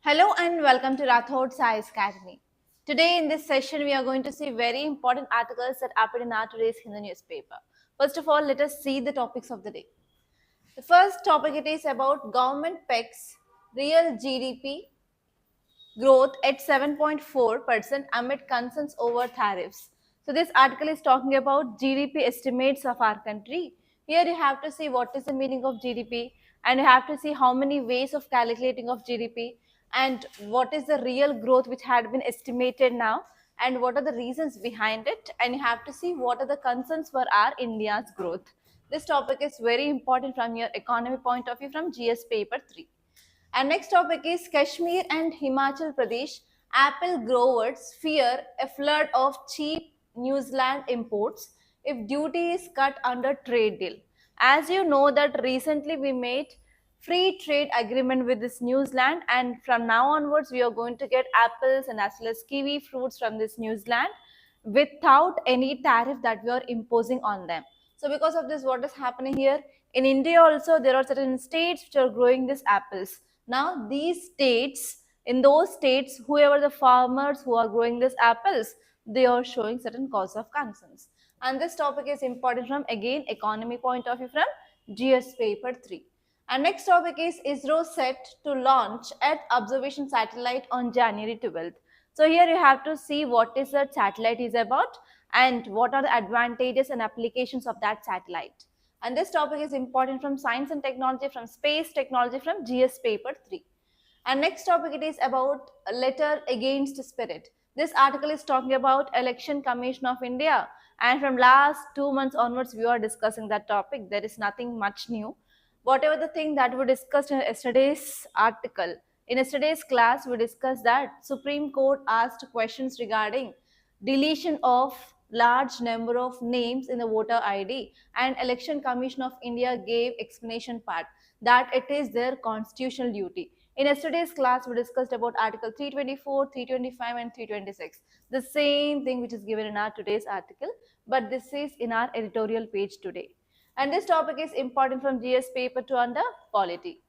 Hello and welcome to Rathods IAS Academy. Today in this session, we are going to see very important articles that appeared in our today's Hindu newspaper. First of all, let us see the topics of the day. The first topic it is about government pegs real GDP growth at 7.4% amid concerns over tariffs. So this article is talking about GDP estimates of our country. Here you have to see what is the meaning of GDP, and you have to see how many ways of calculating of GDP, and what is the real growth which had been estimated now, and what are the reasons behind it, and you have to see what are the concerns for our India's growth. This topic is very important from your economy point of view from GS paper 3. And next topic is Kashmir and Himachal Pradesh apple growers fear a flood of cheap New Zealand imports if duty is cut under trade deal. As you know that recently we made free trade agreement with this New Zealand, and from now onwards we are going to get apples and as well as kiwi fruits from this New Zealand without any tariff that we are imposing on them. So because of this, what is happening here? In India also there are certain states which are growing these apples. Now these states, in those states, whoever the farmers who are growing these apples, they are showing certain cause of concerns. And this topic is important from again economy point of view from GS paper 3. And next topic is ISRO set to launch Earth observation satellite on January 12th. So here you have to see what is the satellite is about and what are the advantages and applications of that satellite. And this topic is important from science and technology, from space technology, from GS paper 3. And next topic it is about a letter against spirit. This article is talking about Election Commission of India, and from last 2 months onwards we are discussing that topic. There is nothing much new. Whatever the thing that we discussed in yesterday's article, in yesterday's class we discussed that Supreme Court asked questions regarding deletion of large number of names in the voter ID, and Election Commission of India gave explanation part that it is their constitutional duty. In yesterday's class, we discussed about Article 324, 325 and 326. The same thing which is given in our today's article, but this is in our editorial page today. And this topic is important from GS paper 2 under polity.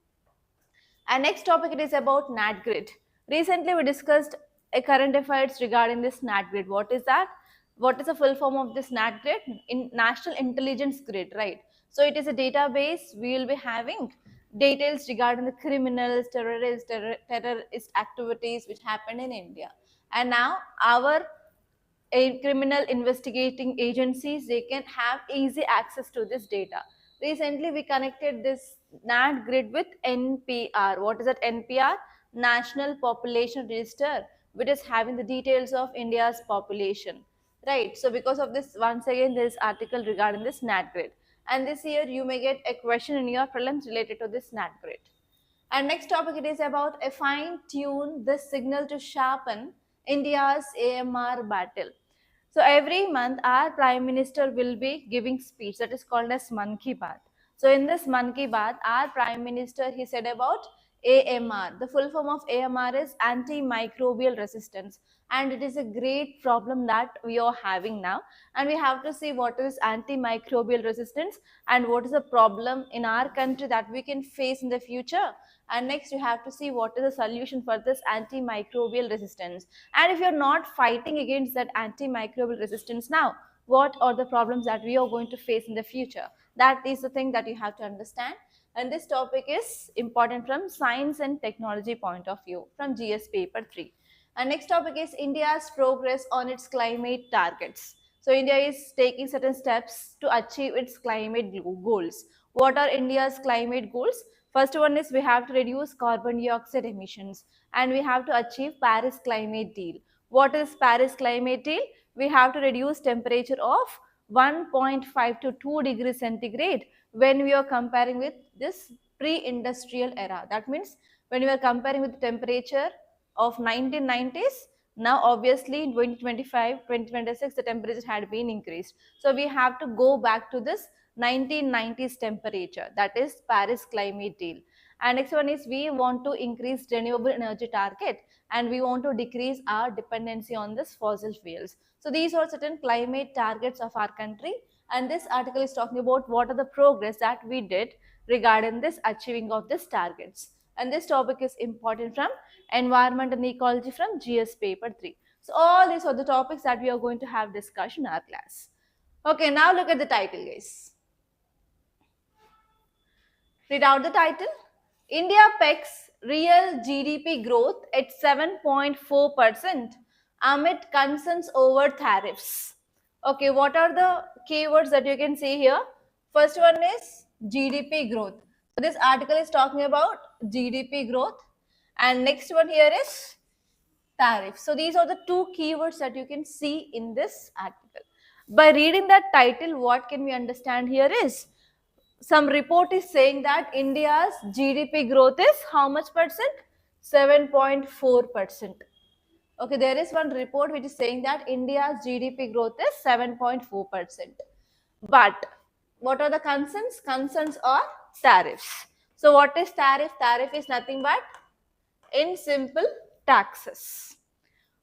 And next topic it is about NAT grid. Recently we discussed a current affairs regarding this NAT grid. What is that? What is the full form of this NAT grid? In National Intelligence Grid, right? So it is a database. We will be having details regarding the criminals, terrorist activities which happened in India. And now our criminal investigating agencies, they can have easy access to this data. Recently we connected this NAT grid with NPR. What is that NPR? National Population Register, which is having the details of India's population, right? So because of this, once again there is article regarding this NAT grid, and this year you may get a question in your prelims related to this NAT grid. And next topic it is about a fine tune the signal to sharpen India's AMR battle. So every month our Prime Minister will be giving speech that is called as Man Ki Baat. So in this Man Ki Baat, our Prime Minister, he said about AMR. The full form of AMR is antimicrobial resistance, and it is a great problem that we are having now, and we have to see what is antimicrobial resistance and what is the problem in our country that we can face in the future. And next you have to see what is the solution for this antimicrobial resistance, and if you're not fighting against that antimicrobial resistance now, what are the problems that we are going to face in the future? That is the thing that you have to understand. And this topic is important from science and technology point of view from GS paper 3. And next topic is India's progress on its climate targets. So India is taking certain steps to achieve its climate goals. What are India's climate goals? First one is we have to reduce carbon dioxide emissions, and we have to achieve Paris climate deal. What is Paris climate deal? We have to reduce temperature of 1.5 to 2 degrees centigrade when we are comparing with this pre-industrial era. That means when we are comparing with the temperature of 1990s, now obviously in 2025 2026 the temperature had been increased, so we have to go back to this 1990s temperature, that is Paris climate deal. And next one is we want to increase renewable energy target, and we want to decrease our dependency on this fossil fuels. So these are certain climate targets of our country, and this article is talking about what are the progress that we did regarding this achieving of these targets. And this topic is important from Environment and Ecology from GS paper 3. So all these are the topics that we are going to have discussion in our class. Okay, now look at the title, guys. Read out the title. India pegs real GDP growth at 7.4% amid concerns over tariffs. Okay, what are the keywords that you can see here? First one is GDP growth. So this article is talking about GDP growth, and next one here is tariff. So these are the two keywords that you can see in this article. By reading that title, what can we understand here is some report is saying that India's GDP growth is how much percent? 7.4%. Okay, there is one report which is saying that India's GDP growth is 7.4%. But what are the concerns? Concerns are tariffs. So what is tariff? Tariff is nothing but in simple taxes.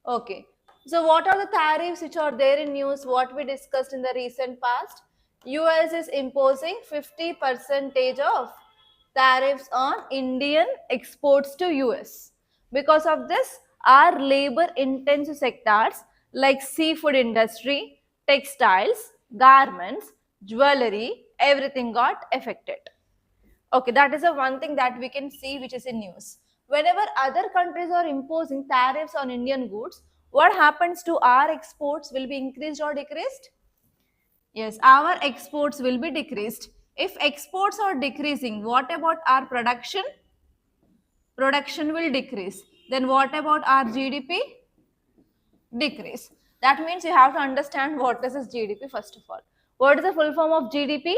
Okay. So what are the tariffs which are there in news? What we discussed in the recent past? US is imposing 50% of tariffs on Indian exports to US. Because of this, our labor intensive sectors like seafood industry, textiles, garments, jewelry, everything got affected. Okay, that is the one thing that we can see which is in news. Whenever other countries are imposing tariffs on Indian goods, what happens to our exports? Will be increased or decreased? Yes, our exports will be decreased. If exports are decreasing, what about our production? Production will decrease. Then what about our GDP? Decrease. That means you have to understand what is this GDP first of all. What is the full form of GDP?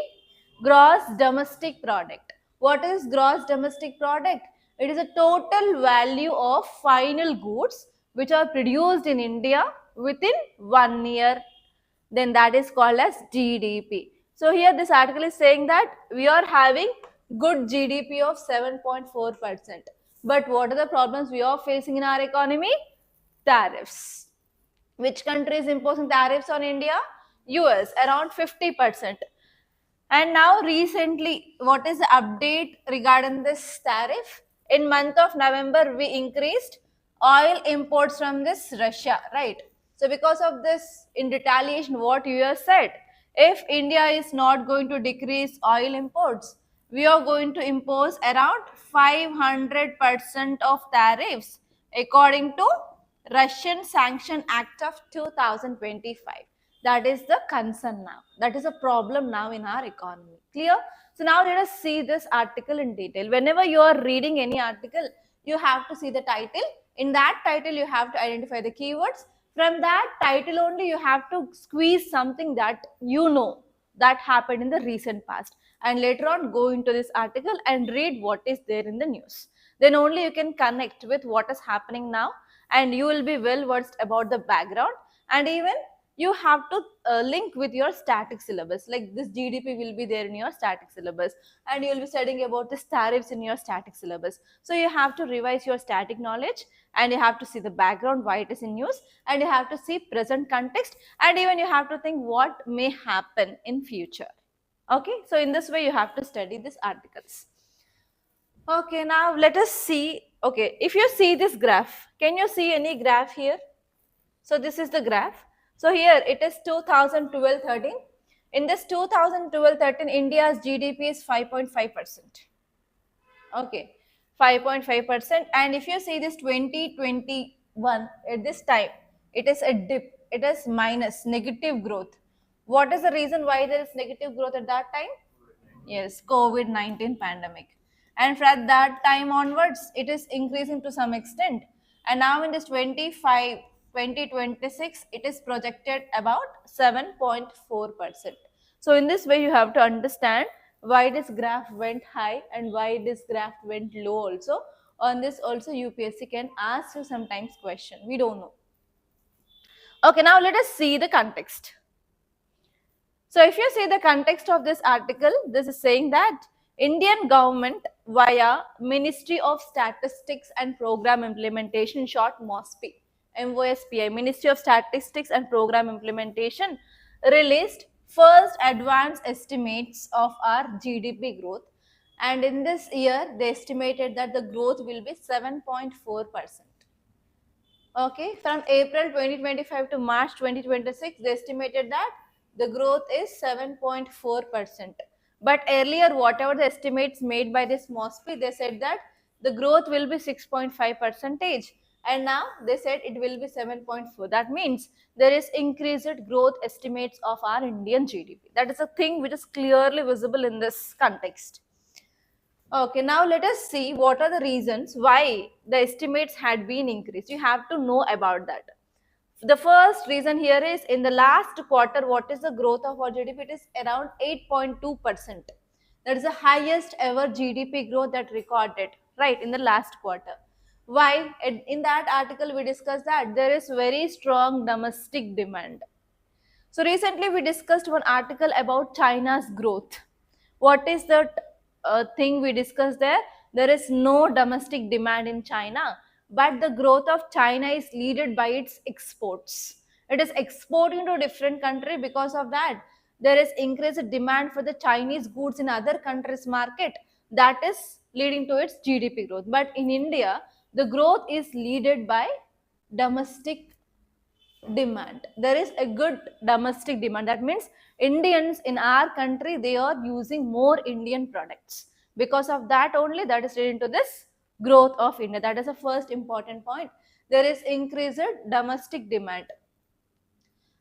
Gross Domestic Product. What is gross domestic product? It is a total value of final goods which are produced in India within 1 year. Then that is called as GDP. So here this article is saying that we are having good GDP of 7.4%. But what are the problems we are facing in our economy? Tariffs. Which country is imposing tariffs on India? US, around 50%. And now recently, what is the update regarding this tariff? In month of November, we increased oil imports from this Russia, right? So because of this, in retaliation, what US said, if India is not going to decrease oil imports, we are going to impose around 500% of tariffs according to Russian Sanction Act of 2025. That is the concern now. That is a problem now in our economy. Clear? So now let us see this article in detail. Whenever you are reading any article, you have to see the title. In that title, you have to identify the keywords. From that title only, you have to squeeze something that you know that happened in the recent past. And later on, go into this article and read what is there in the news. Then only you can connect with what is happening now, and you will be well versed about the background, and even you have to link with your static syllabus. Like this GDP will be there in your static syllabus, and you will be studying about this tariffs in your static syllabus. So you have to revise your static knowledge, and you have to see the background, why it is in news, and you have to see present context, and even you have to think what may happen in future. Okay, so in this way you have to study these articles. Okay, now let us see. Okay, if you see this graph, can you see any graph here? So this is the graph. So here it is 2012-13. In this 2012-13, India's GDP is 5.5%. Okay, 5.5%. And if you see this 2021, at this time, it is a dip. It is minus, negative growth. What is the reason why there is negative growth at that time? Yes, COVID-19 pandemic. And from that time onwards, it is increasing to some extent. And now in this 2026, it is projected about 7.4%. So in this way, you have to understand why this graph went high and why this graph went low also. On this also, UPSC can ask you sometimes question. We don't know. Okay, now let us see the context. So if you see the context of this article, this is saying that Indian government via Ministry of Statistics and Program Implementation, in short MOSPI, MOSPI, Ministry of Statistics and Program Implementation, released first advanced estimates of our GDP growth, And in this year, they estimated that the growth will be 7.4%. Okay, from April 2025 to March 2026, they estimated that the growth is 7.4%. But earlier, whatever the estimates made by this MOSPI, they said that the growth will be 6.5 percentage, and now they said it will be 7.4. That means there is increased growth estimates of our Indian GDP. That is a thing which is clearly visible in this context. Okay, now let us see what are the reasons why the estimates had been increased. You have to know about that. The first reason here is in the last quarter, what is the growth of our GDP? It is around 8.2%. That is the highest ever GDP growth that recorded, right, in the last quarter. Why? In that article, we discussed that there is very strong domestic demand. So recently we discussed one article about China's growth. What is the thing we discussed there? There is no domestic demand in China, but the growth of China is led by its exports. It is exporting to different country. Because of that, there is increased demand for the Chinese goods in other countries' market. That is leading to its GDP growth. But in India, the growth is led by domestic demand. There is a good domestic demand. That means Indians in our country, they are using more Indian products. Because of that only, that is leading to this growth of India. That is the first important point. There is increased domestic demand.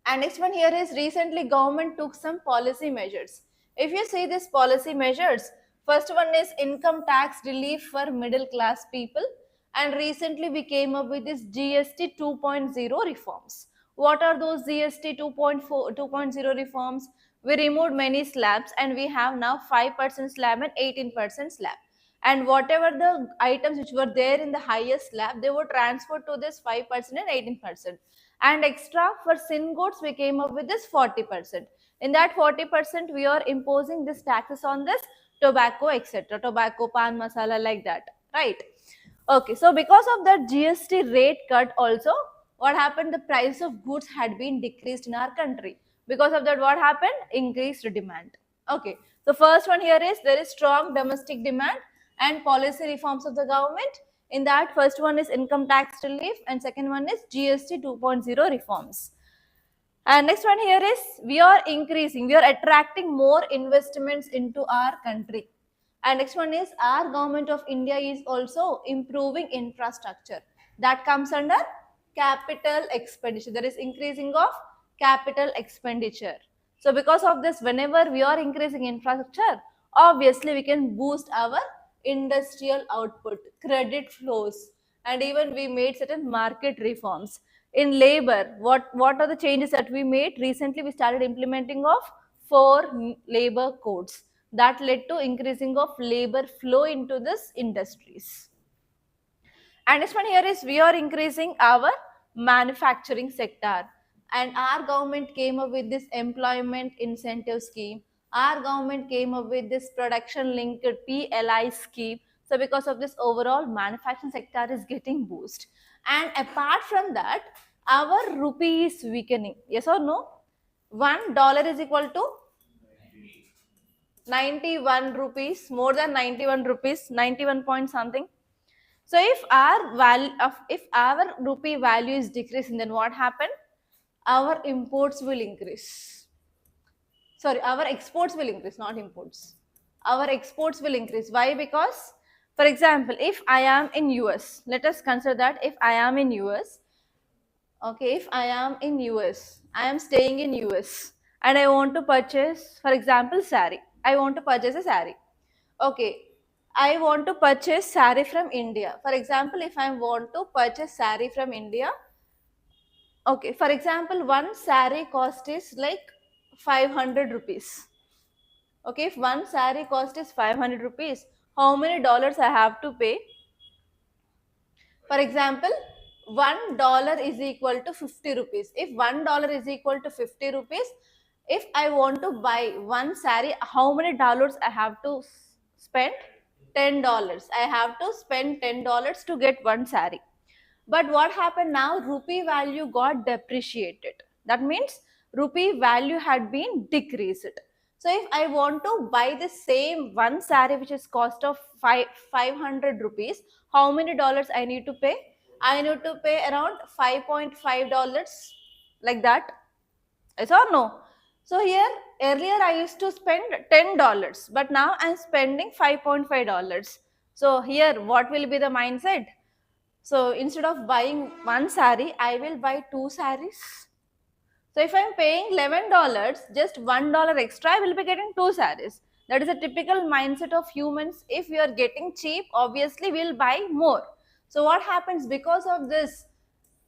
And next one here is recently government took some policy measures. If you see these policy measures, first one is income tax relief for middle class people, and recently we came up with this GST 2.0 reforms. What are those GST 2.0 reforms? We removed many slabs and we have now 5% slab and 18% slab. And whatever the items which were there in the highest slab, they were transferred to this 5% and 18%. And extra for sin goods, we came up with this 40%. In that 40%, we are imposing this taxes on this tobacco, etc. Tobacco, pan, masala, like that, right? Okay, so because of that GST rate cut also, what happened? The price of goods had been decreased in our country. Because of that, what happened? Increased demand. Okay, so first one here is there is strong domestic demand and policy reforms of the government. In that, first one is income tax relief and second one is GST 2.0 reforms. And next one here is we are attracting more investments into our country. And next one is our government of India is also improving infrastructure. That comes under capital expenditure. There is increasing of capital expenditure. So because of this, whenever we are increasing infrastructure, obviously we can boost our industrial output, credit flows, and even we made certain market reforms. In labor, what are the changes that we made? Recently, we started implementing of 4 labor codes that led to increasing of labor flow into this industries. And next one here is we are increasing our manufacturing sector, and our government came up with this employment incentive scheme. Our government came up with this production linked PLI scheme. So because of this, overall manufacturing sector is getting boost. And apart from that, our rupee is weakening. Yes or no? $1 is equal to 91 rupees, more than 91 rupees, 91 point something. So if our rupee value is decreasing, then what happened? Our imports will increase. Sorry, our exports will increase, not imports. Our exports will increase. Why? Because, for example, if I am in US, let us consider that if I am in US, okay, if I am in US, I am staying in US and I want to purchase, for example, sari. I want to purchase a sari. Okay, I want to purchase sari from India. For example, if I want to purchase sari from India, okay, for example, one sari cost is like 500 rupees. Okay, if one sari cost is 500 rupees, how many dollars I have to pay? For example, $1 is equal to 50 rupees. If $1 is equal to 50 rupees, if I want to buy one sari, how many dollars I have to spend? $10. I have to spend $10 to get one sari. But what happened now? Rupee value got depreciated. That means rupee value had been decreased. So if I want to buy the same one saree which is cost of 500 rupees, how many dollars I need to pay? I need to pay around $5.5, like that. Yes or no? So here earlier I used to spend $10, but now I'm spending $5.5. So here what will be the mindset? So instead of buying one saree, I will buy two sarees. So if I'm paying $11, just $1 extra, I will be getting two sarees. That is a typical mindset of humans. If we are getting cheap, obviously we'll buy more. So what happens because of this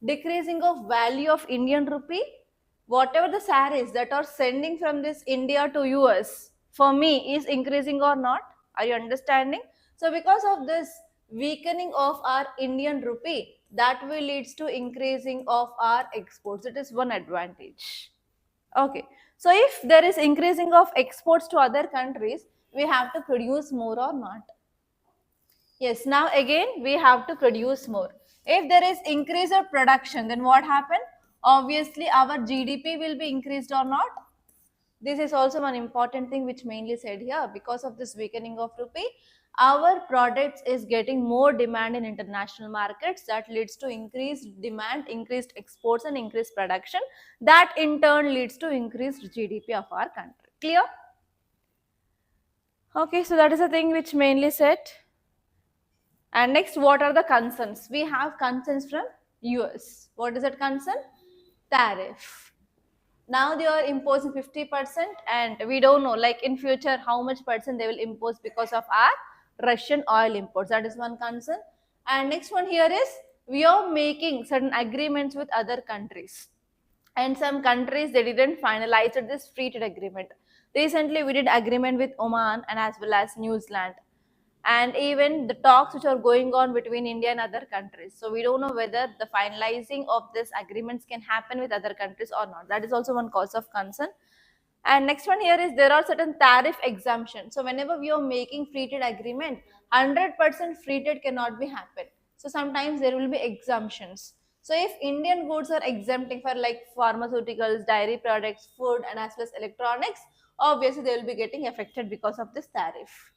decreasing of value of Indian rupee? Whatever the sarees that are sending from this India to US, for me, is increasing or not? Are you understanding? So because of this weakening of our Indian rupee, that will leads to increasing of our exports. It is one advantage. Okay. So if there is increasing of exports to other countries, we have to produce more or not? Yes, now again we have to produce more. If there is increase of production, then what happen? Obviously our GDP will be increased or not? This is also one important thing which mainly said here. Because of this weakening of rupee, our products is getting more demand in international markets. That leads to increased demand, increased exports and increased production. That in turn leads to increased GDP of our country. Clear? Okay, so that is the thing which mainly said. And next, what are the concerns? We have concerns from US. What is that concern? Tariff. Now they are imposing 50%, and we don't know, like in future, how much percent they will impose because of our Russian oil imports. That is one concern. And next one here is, we are making certain agreements with other countries. And some countries, they didn't finalize this free trade agreement. Recently, we did agreement with Oman and as well as New Zealand, and even the talks which are going on between India and other countries. So we don't know whether the finalizing of these agreements can happen with other countries or not. That is also one cause of concern. And next one here is, there are certain tariff exemptions. So whenever we are making free trade agreement, 100% free trade cannot be happen. So sometimes there will be exemptions. So if Indian goods are exempting for like pharmaceuticals, dairy products, food and as well as electronics, obviously they will be getting affected because of this tariff.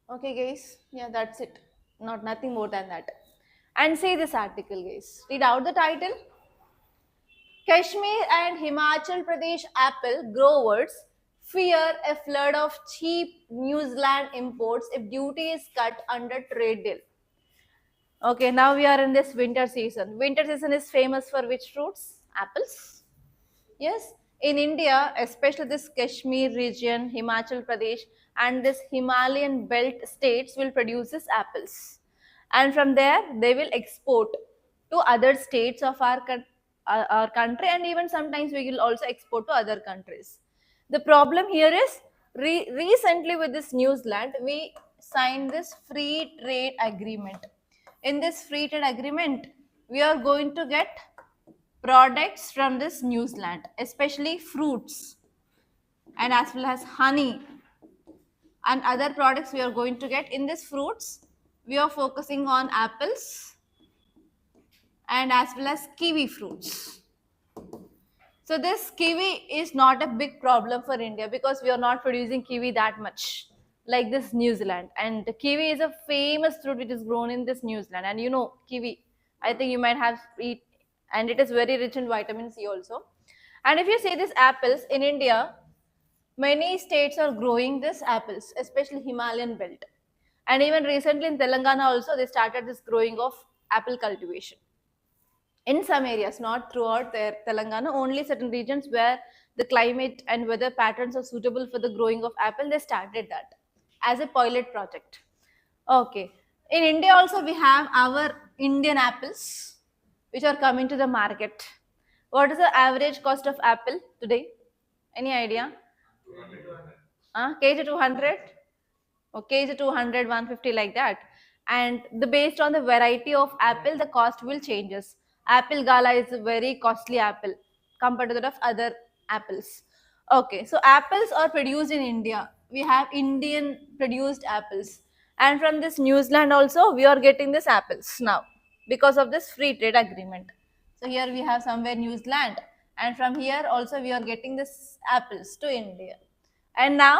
Okay, guys. Yeah, that's it. Not nothing more than that. And see this article, guys. Read out the title. Kashmir and Himachal Pradesh apple growers fear a flood of cheap New Zealand imports if duty is cut under trade deal. Okay, now we are in this winter season. Winter season is famous for which fruits? Apples. Yes, in India, especially this Kashmir region, Himachal Pradesh, and this Himalayan belt states will produce these apples. And from there, they will export to other states of our country, and even sometimes we will also export to other countries. The problem here is, recently with this New Zealand, we signed this free trade agreement. In this free trade agreement, we are going to get products from this New Zealand, especially fruits and as well as honey and other products we are going to get. In this fruits, we are focusing on apples and as well as kiwi fruits. So this kiwi is not a big problem for India because we are not producing kiwi that much like this New Zealand. And the kiwi is a famous fruit which is grown in this New Zealand. And you know, kiwi, I think you might have eat, and it is very rich in vitamin C also. And if you see these apples in India, many states are growing these apples, especially Himalayan belt. And even recently in Telangana also, they started this growing of apple cultivation. In some areas, not throughout Telangana, only certain regions where the climate and weather patterns are suitable for the growing of apple, they started that as a pilot project. Okay. In India also, we have our Indian apples which are coming to the market. What is the average cost of apple today? Any idea? Kg 200? Okay, kg 200, 150 like that. And based on the variety of apple, the cost will changes. Apple Gala is a very costly apple compared to that of other apples. Okay, so apples are produced in India. We have Indian produced apples. And from this New Zealand also, we are getting this apples now because of this free trade agreement. So here we have somewhere New Zealand And from here also we are getting this apples to India. And now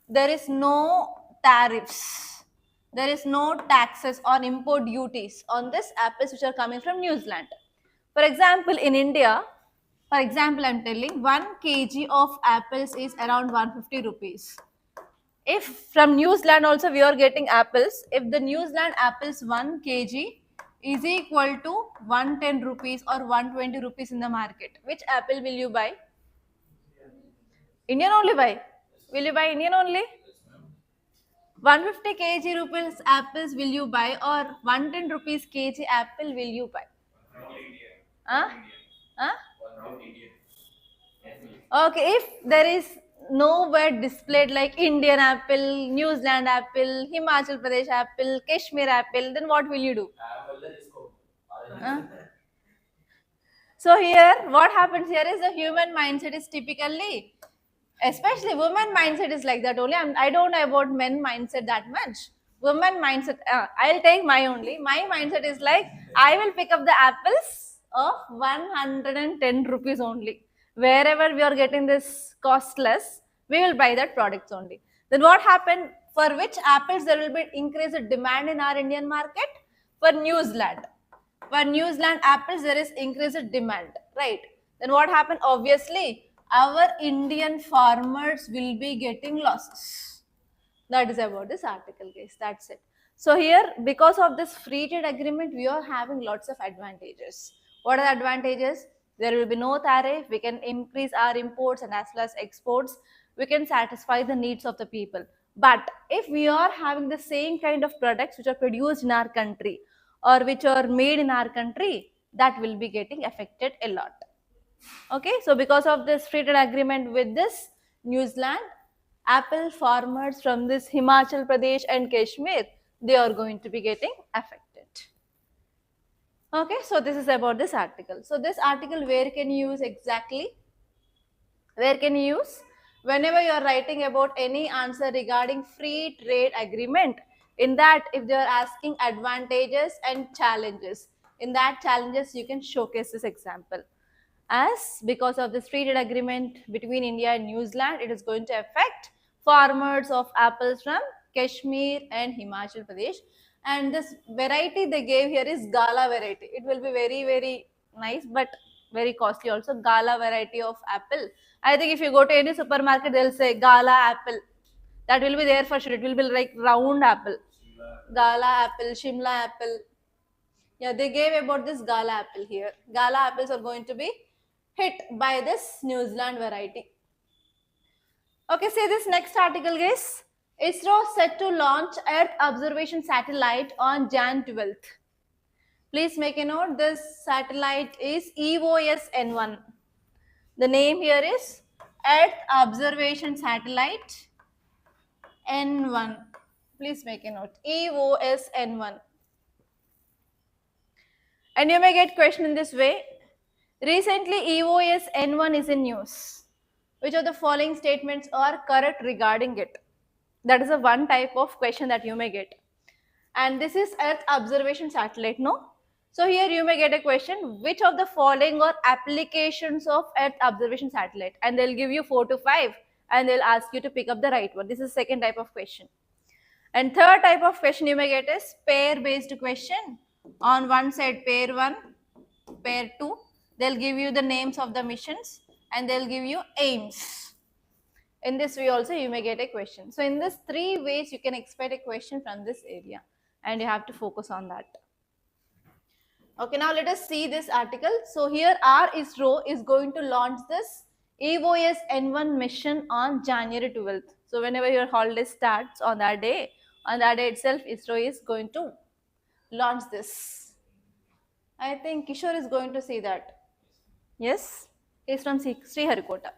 there is no tariffs. There is no taxes or import duties on this apples which are coming from New Zealand. For example, in India, for example, I am telling 1 kg of apples is around 150 rupees. If from New Zealand also we are getting apples, if the New Zealand apples 1 kg is equal to 110 rupees or 120 rupees in the market, which apple will you buy? Indian only buy. Will you buy Indian only? 150 kg rupees apples will you buy or 110 rupees kg apple will you buy? Huh? Huh? Okay, if there is no word displayed like Indian apple, New Zealand apple, Himachal Pradesh apple, Kashmir apple, then what will you do? Huh? So here, what happens here is the human mindset is typically, especially women mindset is like that only. I don't know about men mindset that much. Women mindset, I'll take my only. My mindset is like, I will pick up the apples of 110 rupees only. Wherever we are getting this costless, we will buy that products only. Then what happened? For which apples there will be increased demand in our Indian market? For New Zealand. For New Zealand apples, there is increased demand, right? Then what happened? Obviously, our Indian farmers will be getting losses. That is about this article, guys. That's it. So here, because of this free trade agreement, we are having lots of advantages. What are the advantages? There will be no tariff. We can increase our imports and as well as exports. We can satisfy the needs of the people. But if we are having the same kind of products which are produced in our country or which are made in our country, that will be getting affected a lot. Okay, so because of this free trade agreement with this New Zealand, apple farmers from this Himachal Pradesh and Kashmir, they are going to be getting affected. Okay, so this is about this article. So this article, where can you use exactly? Where can you use? Whenever you are writing about any answer regarding free trade agreement, in that if they are asking advantages and challenges, in that challenges you can showcase this example. As because of this free trade agreement between India and New Zealand, it is going to affect farmers of apples from Kashmir and Himachal Pradesh. And this variety they gave here is Gala variety. It will be very, very nice, but very costly also. Gala variety of apple. I think if you go to any supermarket, they'll say Gala apple. That will be there for sure. It will be like round apple. Gala apple, Shimla apple. Yeah, they gave about this Gala apple here. Gala apples are going to be hit by this New Zealand variety. Okay, see this next article, guys. ISRO set to launch Earth observation satellite on Jan 12th. Please make a note, this satellite is EOS N1. The name here is Earth observation satellite N1. Please make a note, EOS N1. And you may get question in this way. Recently, EOS N1 is in news. Which of the following statements are correct regarding it? That is a one type of question that you may get. And this is Earth observation satellite, no? So here you may get a question, which of the following are applications of Earth observation satellite? And they'll give you 4 to 5 and they'll ask you to pick up the right one. This is second type of question. And third type of question you may get is pair-based question. On one side, pair 1, pair 2. They'll give you the names of the missions and they'll give you aims. In this way also you may get a question. So in this 3 ways you can expect a question from this area and you have to focus on that. Okay, now let us see this article. So here our ISRO is going to launch this EOS N1 mission on January 12th. So whenever your holiday starts on that day itself, ISRO is going to launch this. I think Kishore is going to see that. Yes, he is from Sriharikota.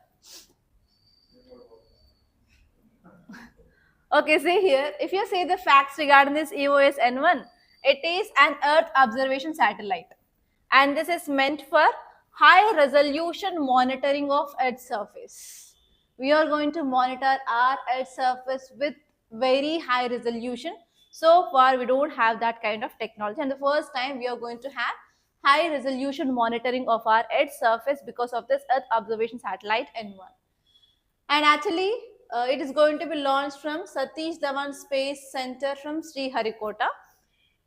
Okay, see here, if you see the facts regarding this EOS N1, it is an Earth observation satellite. And this is meant for high resolution monitoring of Earth's surface. We are going to monitor our Earth's surface with very high resolution. So far, we don't have that kind of technology. And the first time we are going to have high resolution monitoring of our Earth's surface because of this Earth observation satellite N1. And actually, it is going to be launched from Satish Dhawan Space Center from Sriharikota.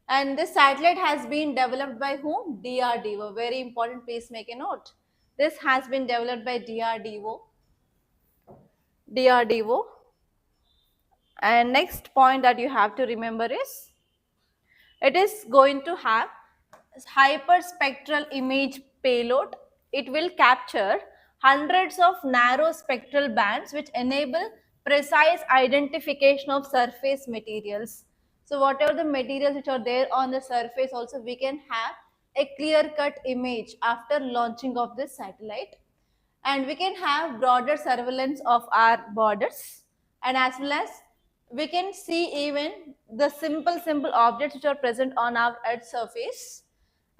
And this satellite has been developed by whom? DRDO. Very important, please make a note. This has been developed by DRDO. DRDO. And next point that you have to remember is it is going to have hyperspectral image payload. It will capture hundreds of narrow spectral bands which enable precise identification of surface materials. So whatever the materials which are there on the surface, also we can have a clear cut image after launching of this satellite, and we can have broader surveillance of our borders, and as well as we can see even the simple objects which are present on our earth surface.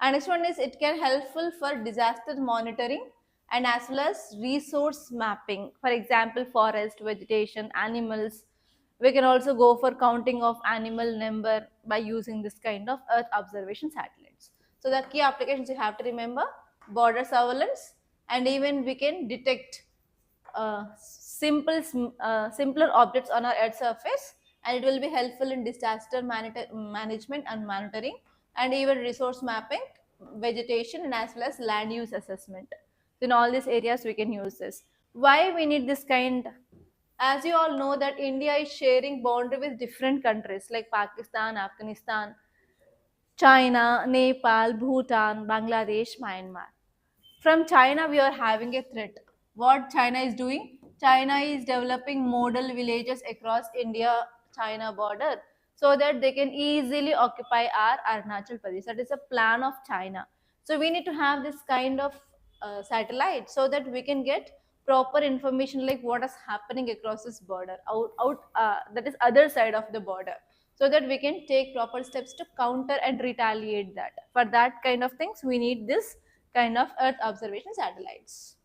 And next one is it can helpful for disaster monitoring and as well as resource mapping, for example forest, vegetation, animals. We can also go for counting of animal number by using this kind of earth observation satellites. So the key applications you have to remember: border surveillance, and even we can detect simpler objects on our earth surface, and it will be helpful in disaster management and monitoring, and even resource mapping, vegetation, and as well as land use assessment. So in all these areas we can use this. Why we need this kind? As you all know that India is sharing boundary with different countries like Pakistan, Afghanistan, China, Nepal, Bhutan, Bangladesh, Myanmar. From China, we are having a threat. What China is doing? China is developing model villages across India-China border so that they can easily occupy our Arunachal Pradesh. That is a plan of China. So we need to have this kind of satellite so that we can get proper information like what is happening across this border, that is other side of the border, so that we can take proper steps to counter and retaliate that. For that kind of things, we need this kind of Earth observation satellites.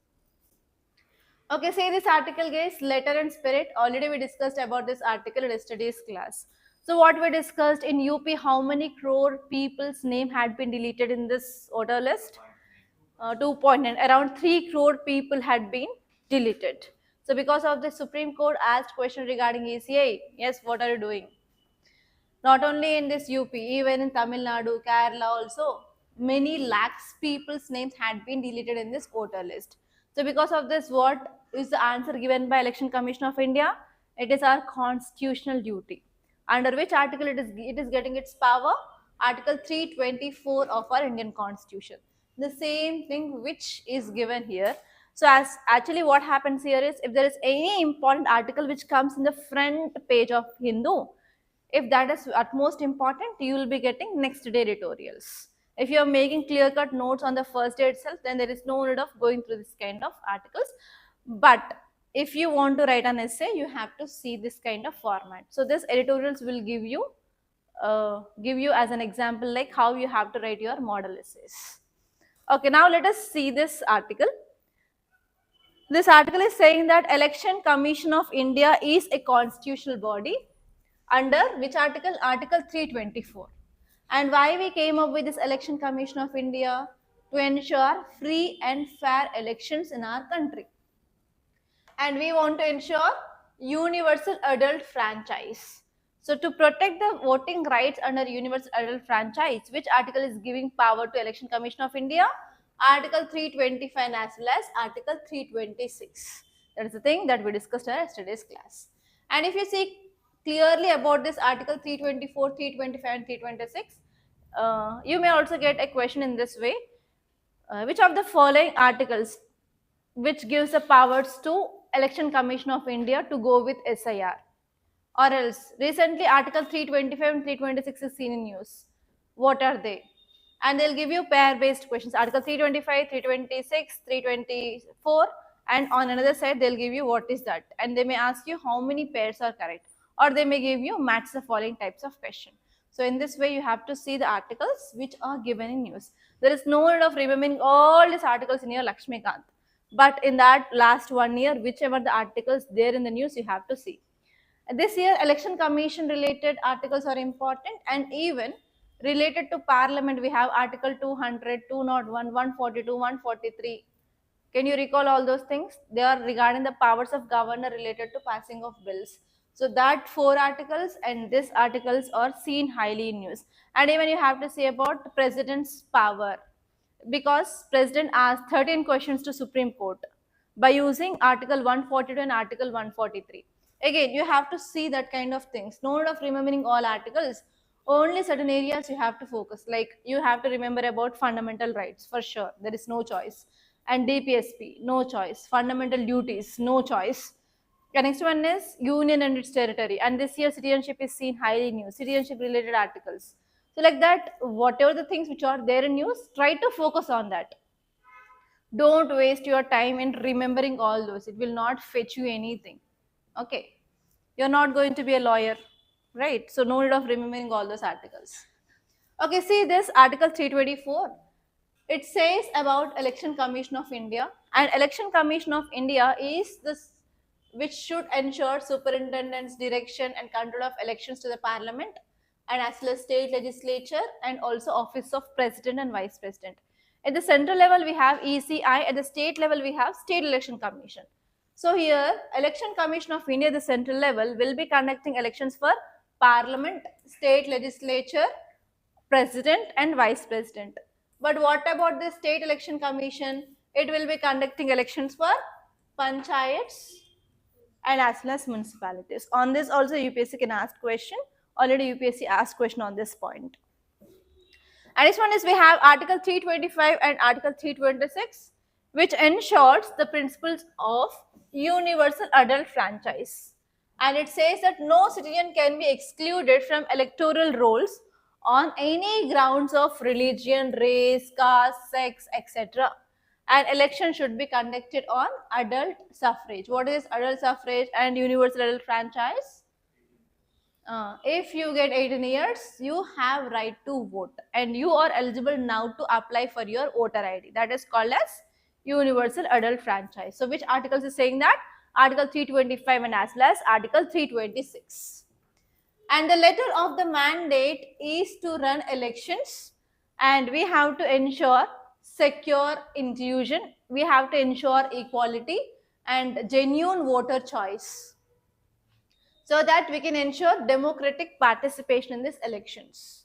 Okay, say this article guys, letter and spirit. Already we discussed about this article in yesterday's class. So what we discussed in UP, how many crore people's name had been deleted in this order list? 2.9, around 3 crore people had been deleted. So because of the Supreme Court asked question regarding ECI, yes, what are you doing? Not only in this UP, even in Tamil Nadu, Kerala also, many lakhs people's names had been deleted in this voter list. So because of this, what is the answer given by Election Commission of India? It is our constitutional duty. Under which article it is getting its power? Article 324 of our Indian Constitution. The same thing which is given here. So as actually what happens here is, if there is any important article which comes in the front page of Hindu, if that is utmost important, you will be getting next day editorials. If you are making clear-cut notes on the first day itself, then there is no need of going through this kind of articles. But if you want to write an essay, you have to see this kind of format. So this editorials will give you as an example like how you have to write your model essays. Okay, now let us see this article. This article is saying that Election Commission of India is a constitutional body. Under which article? Article 324. And why we came up with this Election Commission of India? To ensure free and fair elections in our country. And we want to ensure universal adult franchise. So to protect the voting rights under universal adult franchise, which article is giving power to Election Commission of India? Article 325 as well as Article 326. That is the thing that we discussed in yesterday's class. And if you see clearly about this Article 324, 325 and 326, you may also get a question in this way. Which of the following articles which gives the powers to Election Commission of India to go with SIR? Or else, recently Article 325 and 326 is seen in news. What are they? And they'll give you pair-based questions. Article 325, 326, 324, and on another side they'll give you what is that. And they may ask you how many pairs are correct. Or they may give you match the following types of question. So in this way, you have to see the articles which are given in news. There is no need of remembering all these articles in your Lakshmikant. But in that last 1 year, whichever the articles there in the news, you have to see. This year, Election Commission related articles are important, and even Related to Parliament, we have Article 200, 201, 142, 143. Can you recall all those things? They are regarding the powers of governor related to passing of bills. So that four articles and these articles are seen highly in news. And even you have to say about the president's power, because president asked 13 questions to Supreme Court by using Article 142 and Article 143. Again, you have to see that kind of things. No need of remembering all articles. Only certain areas you have to focus. Like you have to remember about fundamental rights for sure. There is no choice. And DPSP, no choice. Fundamental duties, no choice. The next one is union and its territory. And this year citizenship is seen highly in news. Citizenship related articles. So like that, whatever the things which are there in news, try to focus on that. Don't waste your time in remembering all those. It will not fetch you anything. Okay. You're not going to be a lawyer, right? So no need of remembering all those articles. Okay, see this Article 324. It says about Election Commission of India, and Election Commission of India is this which should ensure superintendent's direction and control of elections to the parliament and as well as state legislature and also office of president and vice president. At the central level we have ECI, at the state level we have State Election Commission. So here Election Commission of India, the central level, will be conducting elections for parliament, state legislature, president and vice president. But what about the State Election Commission? It will be conducting elections for panchayats and as well as municipalities. On this also UPSC can ask question. Already UPSC asked question on this point. And this one is we have Article 325 and Article 326, which ensures the principles of universal adult franchise. And it says that no citizen can be excluded from electoral rolls on any grounds of religion, race, caste, sex, etc. And election should be conducted on adult suffrage. What is adult suffrage and universal adult franchise? If you get 18 years, you have right to vote and you are eligible now to apply for your voter ID. That is called as universal adult franchise. So which articles is saying that? Article 325 and as well as Article 326. And the letter of the mandate is to run elections, and we have to ensure secure inclusion, we have to ensure equality and genuine voter choice, so that we can ensure democratic participation in these elections.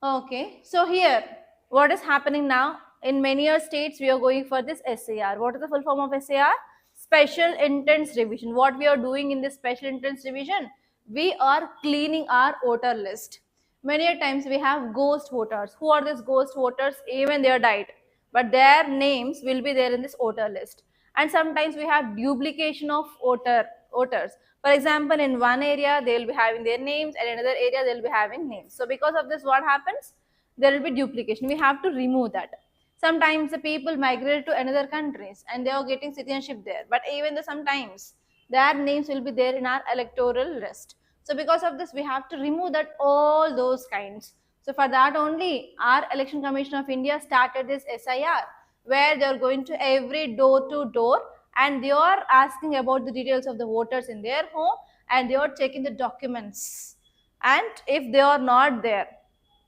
Okay, so here what is happening now? In many states we are going for this SAR. What is the full form of SAR? Special Intents Revision. What we are doing in this Special Intents Revision? We are cleaning our voter list. Many times we have ghost voters. Who are these ghost voters? Even they are died, but their names will be there in this voter list. And sometimes we have duplication of voters. For example, in one area they will be having their names, and in another area they will be having names. So because of this, what happens? There will be duplication. We have to remove that. Sometimes the people migrate to another countries and they are getting citizenship there, but even though sometimes their names will be there in our electoral list. So because of this, we have to remove that all those kinds. So for that only, our Election Commission of India started this SIR, where they are going to every door to door and they are asking about the details of the voters in their home, and they are checking the documents, and if they are not there,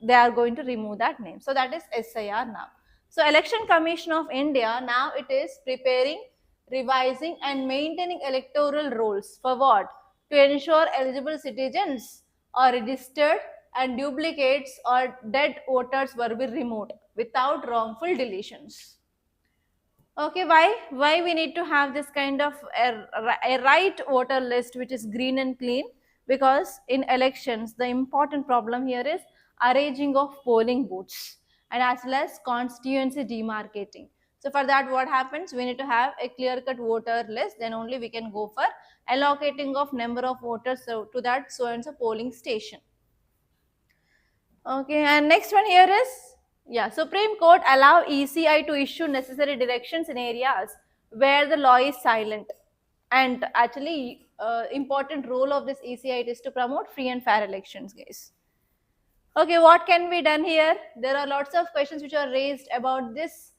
they are going to remove that name. So that is SIR now. So Election Commission of India, now it is preparing, revising and maintaining electoral rolls for what? To ensure eligible citizens are registered and duplicates or dead voters were be removed without wrongful deletions. Okay, why we need to have this kind of a right voter list which is green and clean? Because in elections the important problem here is arranging of polling booths and as well as constituency demarcating. So for that, what happens? We need to have a clear cut voter list, then only we can go for allocating of number of voters to that so and so polling station. Okay, and next one here is, yeah, Supreme Court allow ECI to issue necessary directions in areas where the law is silent. And actually, important role of this ECI is to promote free and fair elections, guys. Okay, what can be done here? There are lots of questions which are raised about this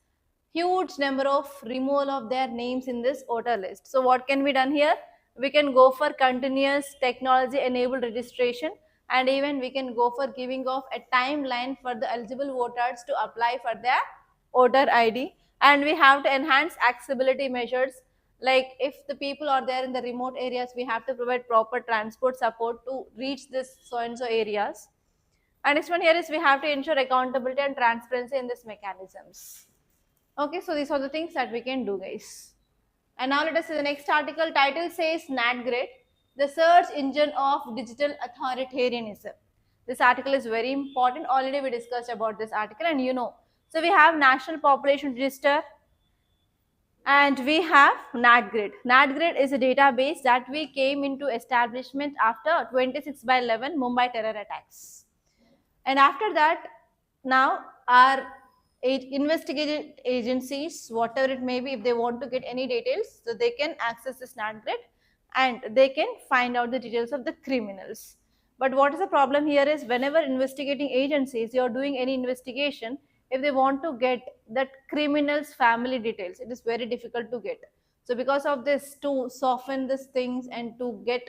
huge number of removal of their names in this voter list. So what can be done here? We can go for continuous technology enabled registration. and even we can go for giving off a timeline for the eligible voters to apply for their voter ID. And we have to enhance accessibility measures, like if the people are there in the remote areas, we have to provide proper transport support to reach this so and so areas. And next one here is we have to ensure accountability and transparency in these mechanisms. Okay, so these are the things that we can do, guys. And now let us see the next article. Title says NatGrid, the search engine of digital authoritarianism. This article is very important. Already we discussed about this article, and you know. So we have National Population Register, and we have NatGrid. NatGrid is a database that we came into establishment after 26 by 11 Mumbai terror attacks. And after that, now our investigative agencies, whatever it may be, if they want to get any details, so they can access this NatGrid and they can find out the details of the criminals. But what is the problem here is whenever investigating agencies, you are doing any investigation, if they want to get that criminal's family details, it is very difficult to get. So because of this, to soften these things and to get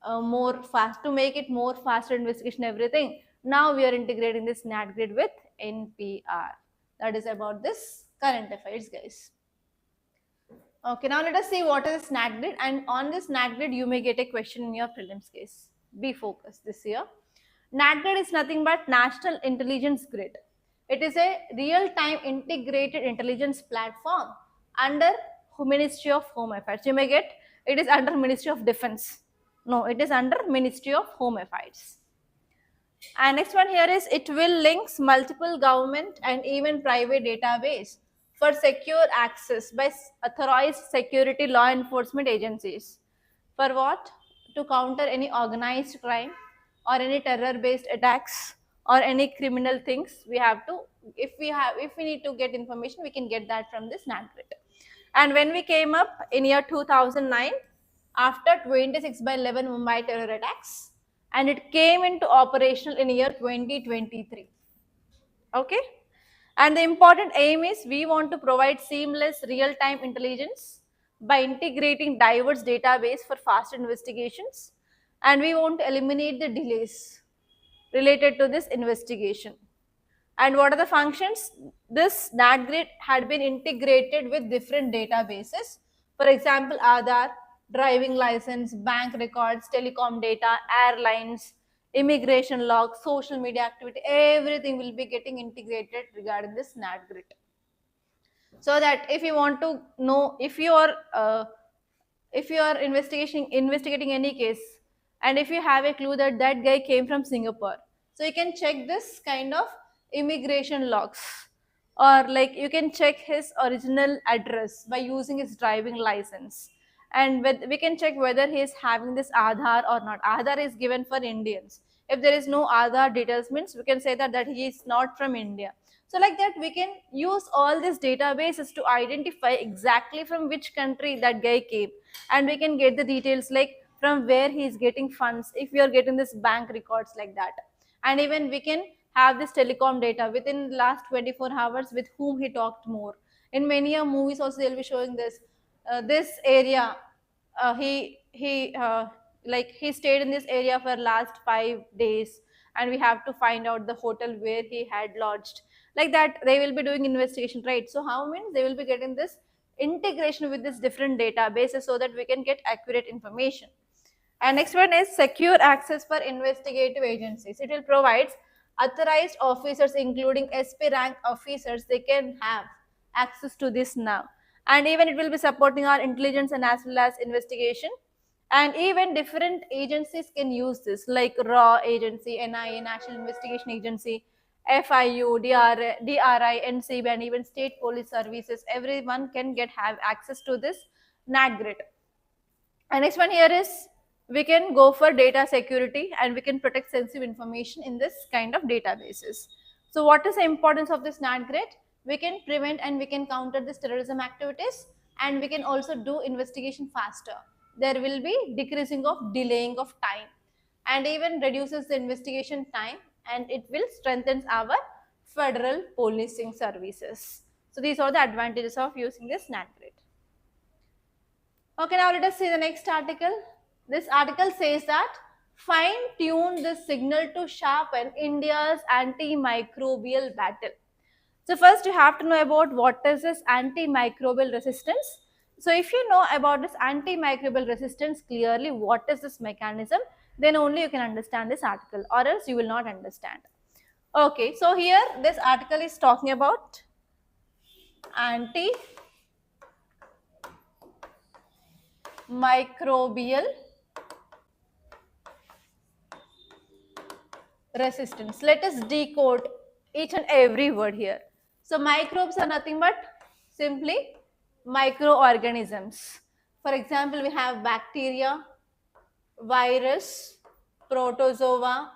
more fast, to make it more faster investigation, everything, now we are integrating this NatGrid with NPR. That is about this current affairs, guys. Okay, now let us see what is NatGrid, and on this NatGrid you may get a question in your prelims case. Be focused this year. NatGrid is nothing but National Intelligence Grid. It is a real-time integrated intelligence platform under Ministry of Home Affairs. You may get it is under Ministry of Defense. No, it is under Ministry of Home Affairs. And next one here is it will links multiple government and even private database for secure access by authorized security law enforcement agencies. For what? To counter any organized crime or any terror based attacks or any criminal things. We have to, if we need to get information, we can get that from this NatGrid. And when we came up in year 2009, after 26 by 11 Mumbai terror attacks, and it came into operational in year 2023. Okay, and the important aim is we want to provide seamless real-time intelligence by integrating diverse database for fast investigations, and we want to eliminate the delays related to this investigation. And what are the functions? This NatGrid had been integrated with different databases. For example, Aadhaar, driving license, bank records, telecom data, airlines, immigration logs, social media activity, everything will be getting integrated regarding this NatGrid. So that if you want to know, if you are investigating any case, and if you have a clue that that guy came from Singapore, so you can check this kind of immigration logs, or like you can check his original address by using his driving license, and we can check whether he is having this Aadhaar or not. Aadhaar is given for Indians. If there is no Aadhaar details, means we can say that he is not from India. So like that, we can use all these databases to identify exactly from which country that guy came, and we can get the details like from where he is getting funds, if we are getting this bank records like that. And even we can have this telecom data within the last 24 hours with whom he talked more. In many movies also they'll be showing this this area, he stayed in this area for last 5 days, and we have to find out the hotel where he had lodged. Like that, they will be doing investigation, right? So how means they will be getting this integration with this different databases so that we can get accurate information. And next one is secure access for investigative agencies. It will provide authorized officers, including SP rank officers, they can have access to this now. And even it will be supporting our intelligence and as well as investigation. And even different agencies can use this, like RAW agency, NIA, National Investigation Agency, FIU, DRI, NCB, and even state police services. Everyone can have access to this NatGrid. And next one here is we can go for data security, and we can protect sensitive information in this kind of databases. So what is the importance of this NatGrid? We can prevent and we can counter this terrorism activities, and we can also do investigation faster. There will be decreasing of delaying of time, and even reduces the investigation time, and it will strengthen our federal policing services. So these are the advantages of using this NatGrid. Okay, now let us see the next article. This article says that fine-tuned this signal to sharpen India's antimicrobial battle. So first you have to know about what is this antimicrobial resistance. So if you know about this antimicrobial resistance clearly, what is this mechanism, then only you can understand this article, or else you will not understand. Okay, so here this article is talking about antimicrobial resistance. Let us decode each and every word here. So microbes are nothing but simply microorganisms. For example, we have bacteria, virus, protozoa,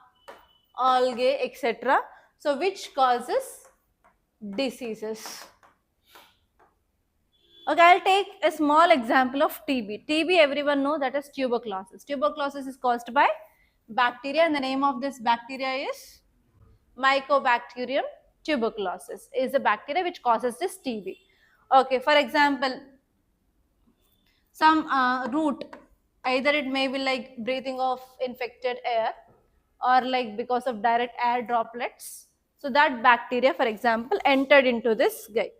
algae, etc. So which causes diseases. Okay, I'll take a small example of TB. TB, everyone know that is tuberculosis. Tuberculosis is caused by bacteria, and the name of this bacteria is Mycobacterium tuberculosis. Is the bacteria which causes this TB. Okay, for example, some root, either it may be like breathing of infected air, or like because of direct air droplets. So that bacteria, for example, entered into this guy.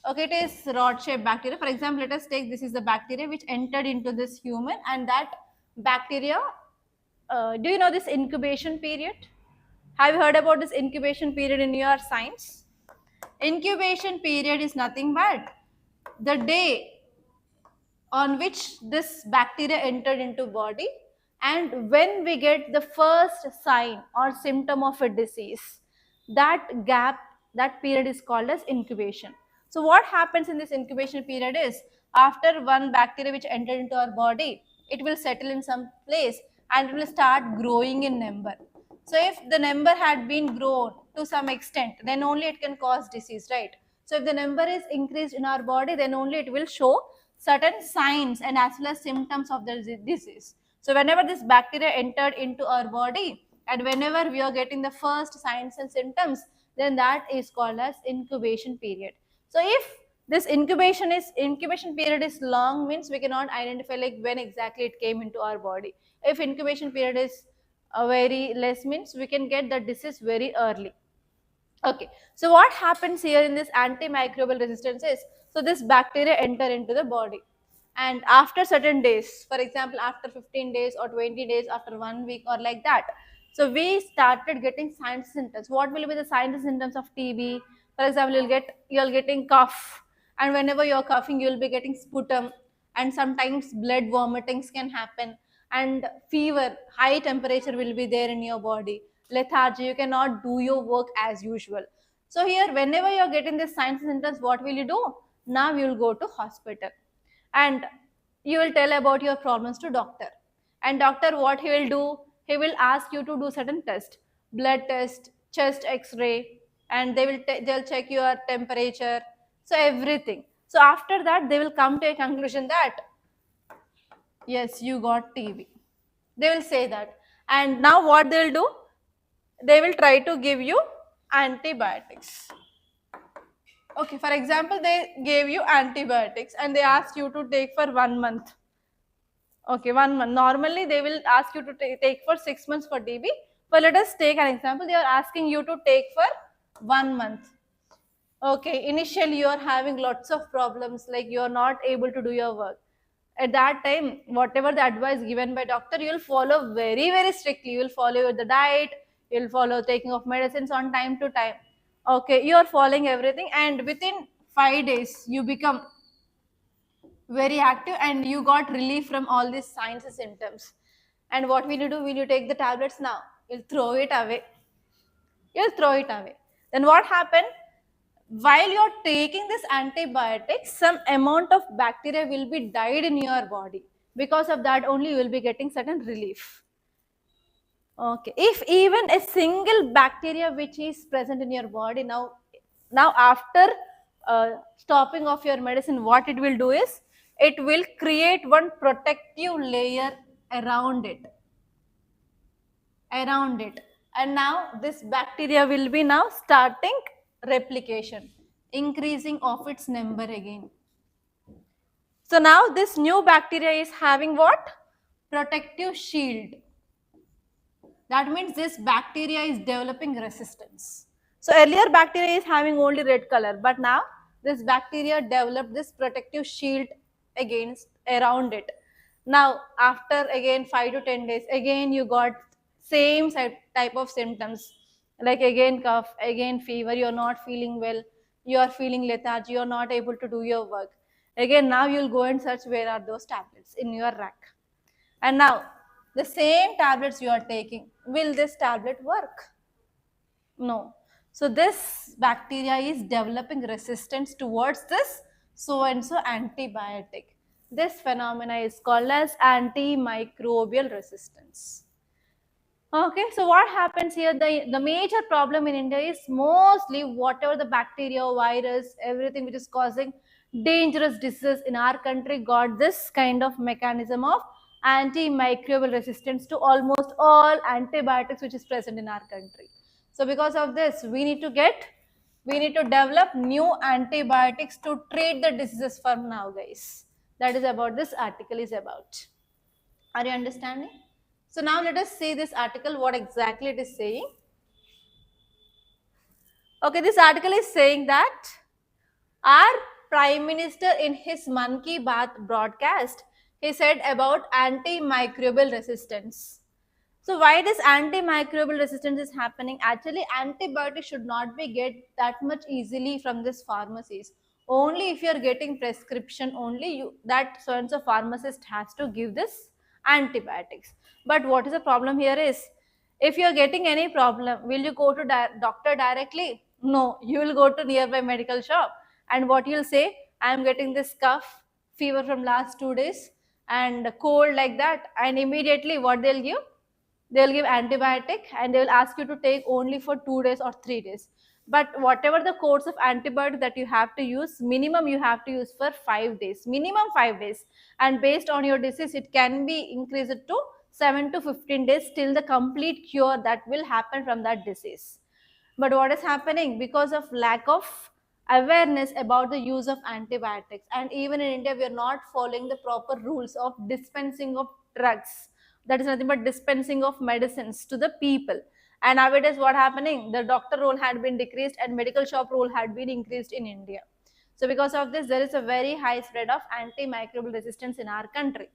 Okay, it is rod-shaped bacteria. For example, let us take this is the bacteria which entered into this human, and that bacteria, do you know this incubation period? Have you heard about this incubation period in your science? Incubation period is nothing but the day on which this bacteria entered into body, and when we get the first sign or symptom of a disease, that gap, that period is called as incubation. So what happens in this incubation period is, after one bacteria which entered into our body, it will settle in some place and it will start growing in number. So if the number had been grown to some extent, then only it can cause disease, right? So if the number is increased in our body, then only it will show certain signs and as well as symptoms of the disease. So whenever this bacteria entered into our body, and whenever we are getting the first signs and symptoms, then that is called as incubation period. So if this incubation period is long, means we cannot identify like when exactly it came into our body. If incubation period is very less, means we can get the disease very early. Okay, so what happens here in this antimicrobial resistance is, so this bacteria enter into the body, and after certain days, for example, after 15 days or 20 days, after 1 week or like that, so we started getting signs and symptoms. What will be the signs and symptoms of TB? For example, you're getting cough, and whenever you're coughing, you'll be getting sputum, and sometimes blood vomitings can happen, and fever, high temperature will be there in your body, lethargy, you cannot do your work as usual. So here, whenever you're getting these signs and symptoms, what will you do? Now you will go to hospital, and you will tell about your problems to doctor. And doctor, what he will do? He will ask you to do certain test, blood test, chest X-ray, and they'll check your temperature, so everything. So after that, they will come to a conclusion that yes, you got TB. They will say that, and now what they'll do? They will try to give you antibiotics. Okay, for example, they gave you antibiotics and they asked you to take for 1 month. Okay, 1 month. Normally, they will ask you to take for 6 months for TB. But let us take an example. They are asking you to take for 1 month. Okay, initially you are having lots of problems, like you are not able to do your work. At that time, whatever the advice given by doctor, you will follow very, very strictly. You will follow the diet, you will follow taking of medicines on time to time. Okay, you are following everything, and within 5 days, you become very active and you got relief from all these signs and symptoms. And what will you do? Will you take the tablets now? You'll throw it away. You'll throw it away. Then what happened? While you're taking this antibiotics, some amount of bacteria will be died in your body. Because of that only you will be getting certain relief. Okay, if even a single bacteria which is present in your body, now after stopping of your medicine, what it will do is, it will create one protective layer around it. And now this bacteria will be now starting replication, increasing of its number again. So now this new bacteria is having what? Protective shield. That means this bacteria is developing resistance. So earlier bacteria is having only red color, but now this bacteria developed this protective shield against around it. Now after again 5 to 10 days, again you got same type of symptoms, like again cough, again fever, you're not feeling well, you are feeling lethargy, you're not able to do your work. Again now you'll go and search where are those tablets in your rack. And now the same tablets you are taking, will this tablet work? No. So this bacteria is developing resistance towards this so and so antibiotic. This phenomena is called as antimicrobial resistance. Okay, so what happens here? The major problem in India is mostly whatever the bacteria, virus, everything which is causing dangerous diseases in our country got this kind of mechanism of antimicrobial resistance to almost all antibiotics which is present in our country. So because of this, we need to develop new antibiotics to treat the diseases from now, guys. That is about this article is about. Are you understanding? So now let us see this article, what exactly it is saying. Okay, this article is saying that our Prime Minister in his Man Ki Baat broadcast, he said about antimicrobial resistance. So why this antimicrobial resistance is happening? Actually, antibiotics should not be get that much easily from this pharmacies. Only if you are getting prescription, only you that so and so pharmacist has to give this antibiotics. But what is the problem here is, if you are getting any problem, will you go to doctor directly? No, you will go to nearby medical shop, and what you'll say, I am getting this cough, fever from last 2 days, and cold like that, and immediately what they'll give? They'll give antibiotic and they will ask you to take only for 2 days or 3 days. But whatever the course of antibiotic that you have to use, minimum you have to use for 5 days, minimum 5 days, and based on your disease it can be increased to 7 to 15 days till the complete cure that will happen from that disease. But what is happening? Because of lack of awareness about the use of antibiotics, and even in India we are not following the proper rules of dispensing of drugs, that is nothing but dispensing of medicines to the people. And nowadays what happening, the doctor role had been decreased and medical shop role had been increased in India. So because of this there is a very high spread of antimicrobial resistance in our country.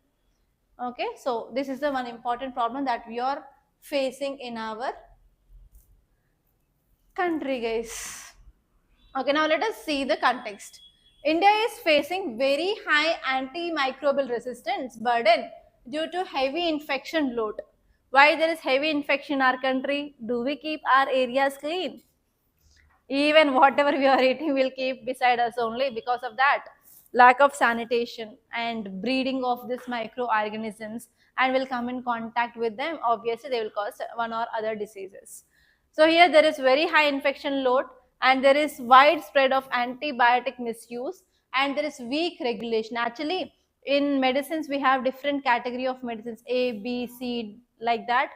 Okay, so this is the one important problem that we are facing in our country, guys. Okay, now let us see the context. India is facing very high antimicrobial resistance burden due to heavy infection load. Why there is heavy infection in our country? Do we keep our areas clean? Even whatever we are eating will keep beside us only because of that lack of sanitation and breeding of these microorganisms, and will come in contact with them, obviously they will cause one or other diseases. So here there is very high infection load, and there is widespread of antibiotic misuse, and there is weak regulation. Actually in medicines we have different category of medicines, A, B, C, like that.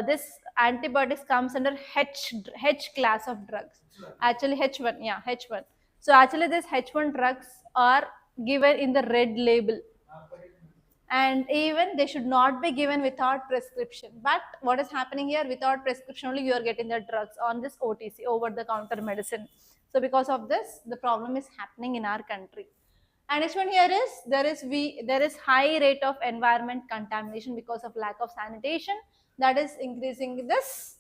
This antibiotics comes under H class of drugs. Actually H1, yeah, H1. So actually this H1 drugs are given in the red label, and even they should not be given without prescription. But what is happening here, without prescription only you are getting the drugs on this OTC, over the counter medicine. So because of this the problem is happening in our country. And next one here is, there is high rate of environment contamination because of lack of sanitation, that is increasing this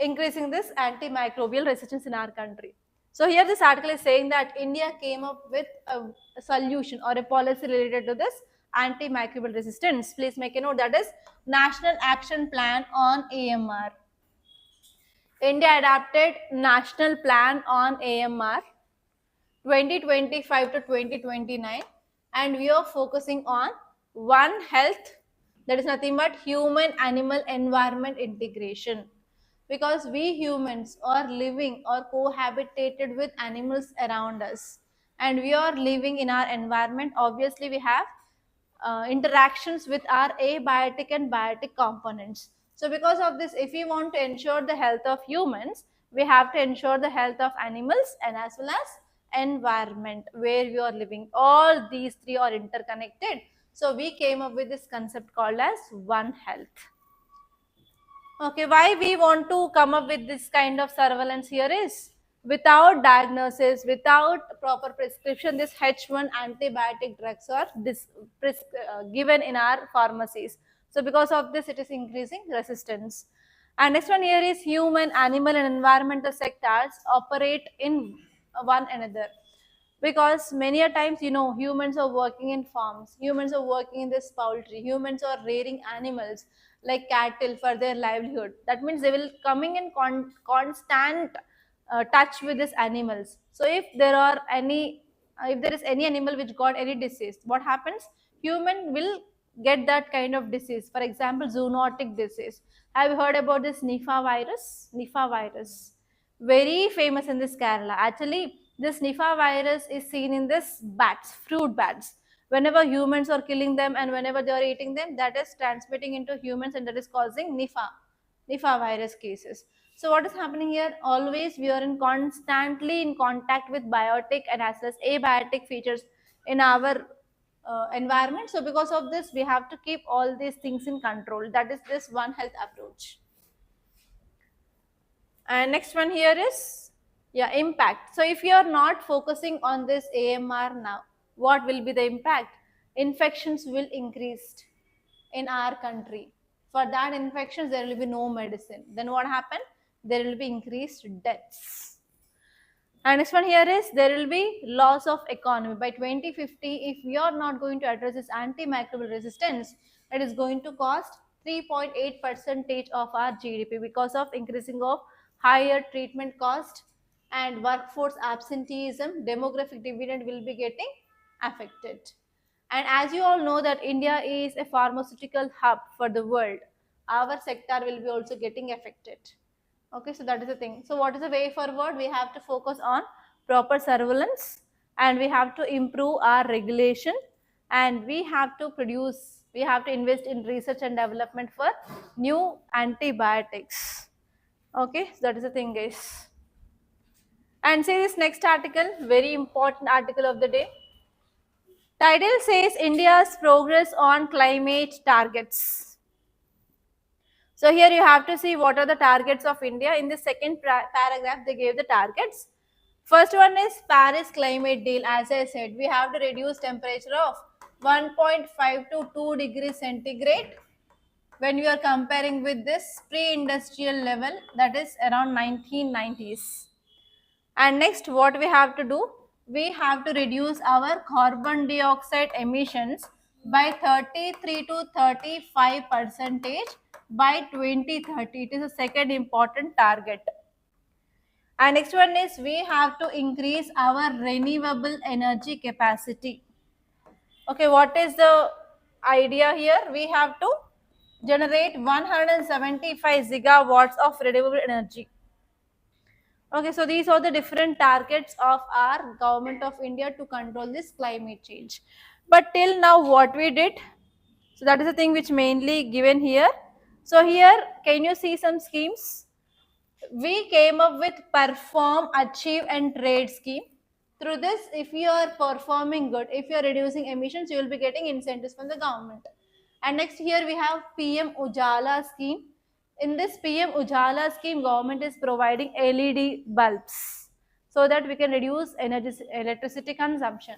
antimicrobial resistance in our country. So here this article is saying that India came up with a solution or a policy related to this antimicrobial resistance. Please make a note, that is National Action Plan on AMR. India adopted National Plan on AMR 2025 to 2029, and we are focusing on One Health, that is nothing but human animal environment integration, because we humans are living or cohabitated with animals around us, and we are living in our environment. Obviously we have interactions with our abiotic and biotic components. So because of this, if we want to ensure the health of humans, we have to ensure the health of animals and as well as environment where we are living. All these three are interconnected. So we came up with this concept called as One Health. Okay, why we want to come up with this kind of surveillance here is without diagnosis, without proper prescription, this H1 antibiotic drugs are given in our pharmacies. So because of this, it is increasing resistance. And next one here is human, animal and environmental sectors operate in one another, because many a times, humans are working in farms, humans are working in this poultry, humans are rearing animals like cattle for their livelihood. That means they will coming in constant touch with these animals. So if there is any animal which got any disease, what happens? Human will get that kind of disease. For example, zoonotic disease. Have you heard about this Nipah virus? Very famous in this Kerala. Actually, this Nipah virus is seen in this bats, fruit bats. Whenever humans are killing them and whenever they are eating them, that is transmitting into humans and that is causing Nipah virus cases. So what is happening here? Always we are constantly in contact with biotic and as well as abiotic features in our environment. So because of this, we have to keep all these things in control. That is this One Health approach. And next one here is, yeah, impact. So if you are not focusing on this AMR now, what will be the impact? Infections will increase in our country. For that infections, there will be no medicine. Then what happened? There will be increased deaths. And next one here is there will be loss of economy. By 2050, if we are not going to address this antimicrobial resistance, it is going to cost 3.8 percentage of our GDP because of increasing of higher treatment cost and workforce absenteeism, demographic dividend will be getting affected. And as you all know that India is a pharmaceutical hub for the world, our sector will be also getting affected. Okay, so that is the thing. So what is the way forward? We have to focus on proper surveillance and we have to improve our regulation and we have to invest in research and development for new antibiotics. Okay, so that is the thing, guys. And see this next article, very important article of the day. Title says India's progress on climate targets. So here you have to see what are the targets of India. In the second paragraph, they gave the targets. First one is Paris climate deal. As I said, we have to reduce temperature of 1.5 to 2 degrees centigrade when we are comparing with this pre-industrial level, that is around 1990s. And next, what we have to do? We have to reduce our carbon dioxide emissions by 33 to 35 percentage by 2030. It is a second important target. And next one is we have to increase our renewable energy capacity. Okay, what is the idea here? We have to generate 175 gigawatts of renewable energy. Okay, so these are the different targets of our government of India to control this climate change. But till now, what we did, so that is the thing which mainly given here. So here, can you see some schemes? We came up with perform, achieve and trade scheme. Through this, if you are performing good, if you are reducing emissions, you will be getting incentives from the government. And next here we have PM Ujala scheme. In this PM Ujala scheme, government is providing LED bulbs so that we can reduce electricity consumption.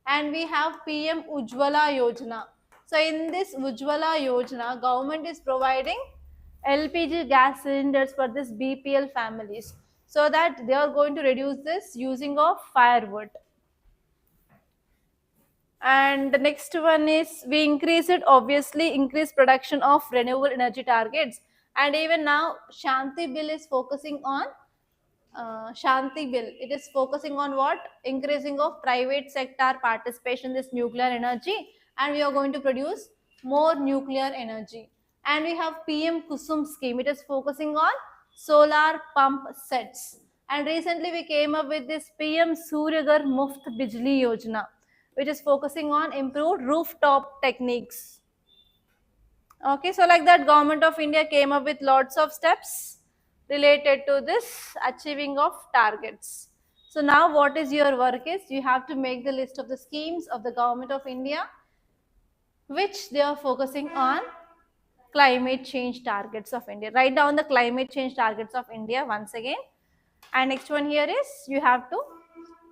And we have PM Ujwala Yojana. So in this Ujwala Yojana, government is providing LPG gas cylinders for this BPL families so that they are going to reduce this using of firewood. And the next one is we increase production of renewable energy targets. And even now Shanti bill is focusing on Shanti bill. It is focusing on what? Increasing of private sector participation in this nuclear energy, and we are going to produce more nuclear energy. And we have PM Kusum scheme. It is focusing on solar pump sets. And recently we came up with this PM Suryagar Muft Bijli Yojana, which is focusing on improved rooftop techniques. Okay, so like that, Government of India came up with lots of steps related to this achieving of targets. So now what is your work is, you have to make the list of the schemes of the Government of India which they are focusing on climate change targets of India. Write down the climate change targets of India once again. And next one here is you have to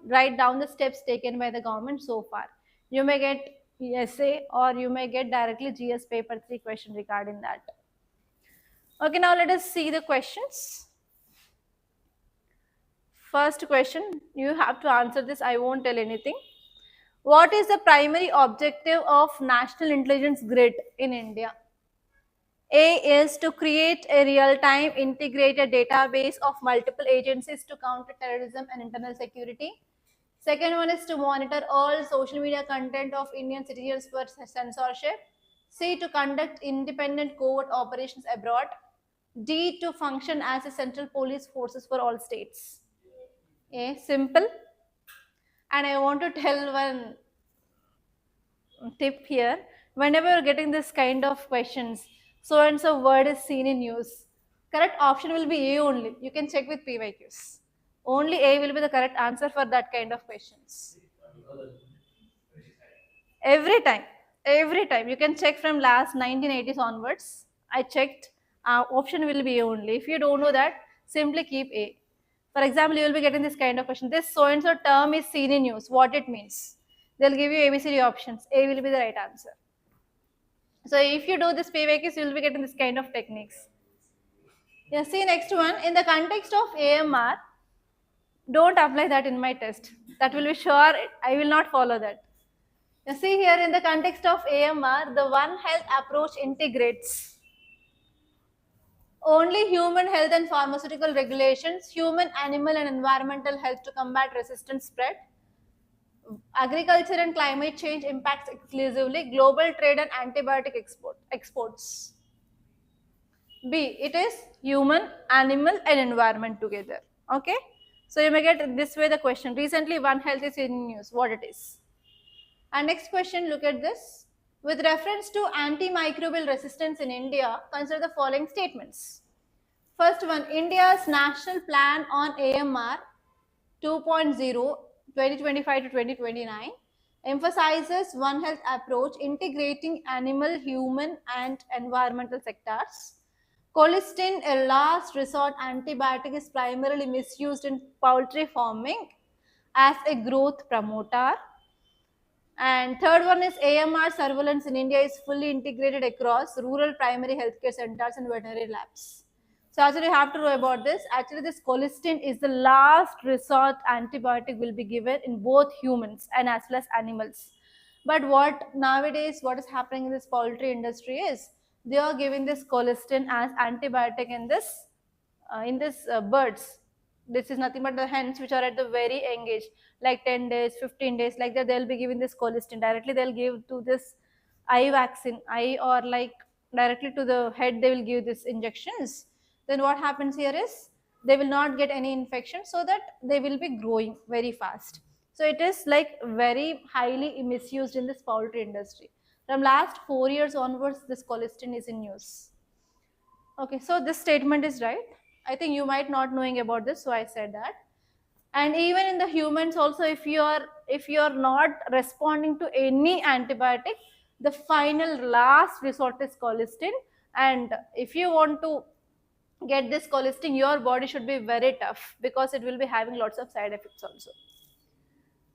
write down the steps taken by the government so far. You may get essay or you may get directly GS paper 3 question regarding that. Okay, now let us see the questions. First question, you have to answer this. I won't tell anything. What is the primary objective of National Intelligence Grid in India? A is to create a real-time integrated database of multiple agencies to counter terrorism and internal security. Second one is to monitor all social media content of Indian citizens for censorship. C, to conduct independent covert operations abroad. D, to function as a central police forces for all states. A, simple. And I want to tell one tip here. Whenever you're getting this kind of questions, so and so word is seen in news, correct option will be A only. You can check with PYQs. Only A will be the correct answer for that kind of questions. Every time. You can check from last 1980s onwards. I checked. Option will be A only. If you don't know that, simply keep A. For example, you will be getting this kind of question. This so and so term is seen in news. What it means? They'll give you ABCD options. A will be the right answer. So if you do this PYQs, you will be getting this kind of techniques. Yeah, see next one. In the context of AMR, don't apply that in my test. That will be sure. I will not follow that. You see here in the context of AMR, the One Health approach integrates only human health and pharmaceutical regulations, human, animal and environmental health to combat resistant spread, agriculture and climate change impacts exclusively, global trade and antibiotic exports. B, it is human, animal and environment together. Okay. So you may get this way the question. Recently One Health is in news. What it is? And next question, look at this. With reference to antimicrobial resistance in India, consider the following statements. First one, India's National Plan on AMR 2.0 2025 to 2029 emphasizes One Health approach integrating animal, human and environmental sectors. Colistin, a last resort antibiotic, is primarily misused in poultry farming as a growth promoter. And third one is AMR surveillance in India is fully integrated across rural primary healthcare centers and veterinary labs. So actually you have to know about this. Actually this colistin is the last resort antibiotic will be given in both humans and as well as animals. But what nowadays what is happening in this poultry industry is they are giving this colistin as antibiotic in this birds. This is nothing but the hens which are at the very young age, like 10 days, 15 days, like that they'll be giving this colistin. Directly they'll give to this eye vaccine, eye or like directly to the head they will give this injections. Then what happens here is they will not get any infection so that they will be growing very fast. So it is like very highly misused in this poultry industry. From last 4 years onwards, this colistin is in news. Okay, so this statement is right. I think you might not knowing about this, so I said that. And even in the humans also, if you are not responding to any antibiotic, the final last resort is colistin. And if you want to get this colistin, your body should be very tough because it will be having lots of side effects also.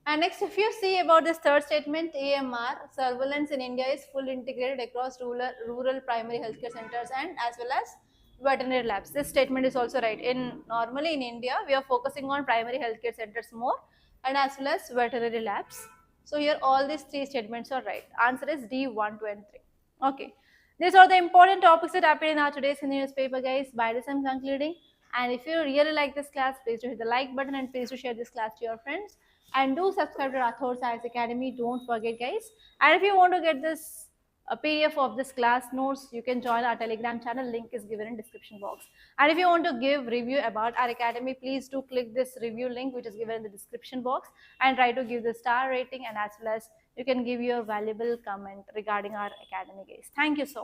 And next, if you see about this third statement, AMR surveillance in India is fully integrated across rural primary healthcare centers and as well as veterinary labs. This statement is also right. Normally in India, we are focusing on primary healthcare centers more and as well as veterinary labs. So here all these three statements are right. Answer is D, 1, 2 and 3. Okay. These are the important topics that appear in our today's newspaper, guys. By this I'm concluding. And if you really like this class, please do hit the like button and please do share this class to your friends. And do subscribe to Rathods IAS Academy. Don't forget, guys. And if you want to get this PDF of this class notes, you can join our Telegram channel. Link is given in description box. And if you want to give review about our academy, please do click this review link which is given in the description box and try to give the star rating and as well as you can give your valuable comment regarding our academy, guys. Thank you so much.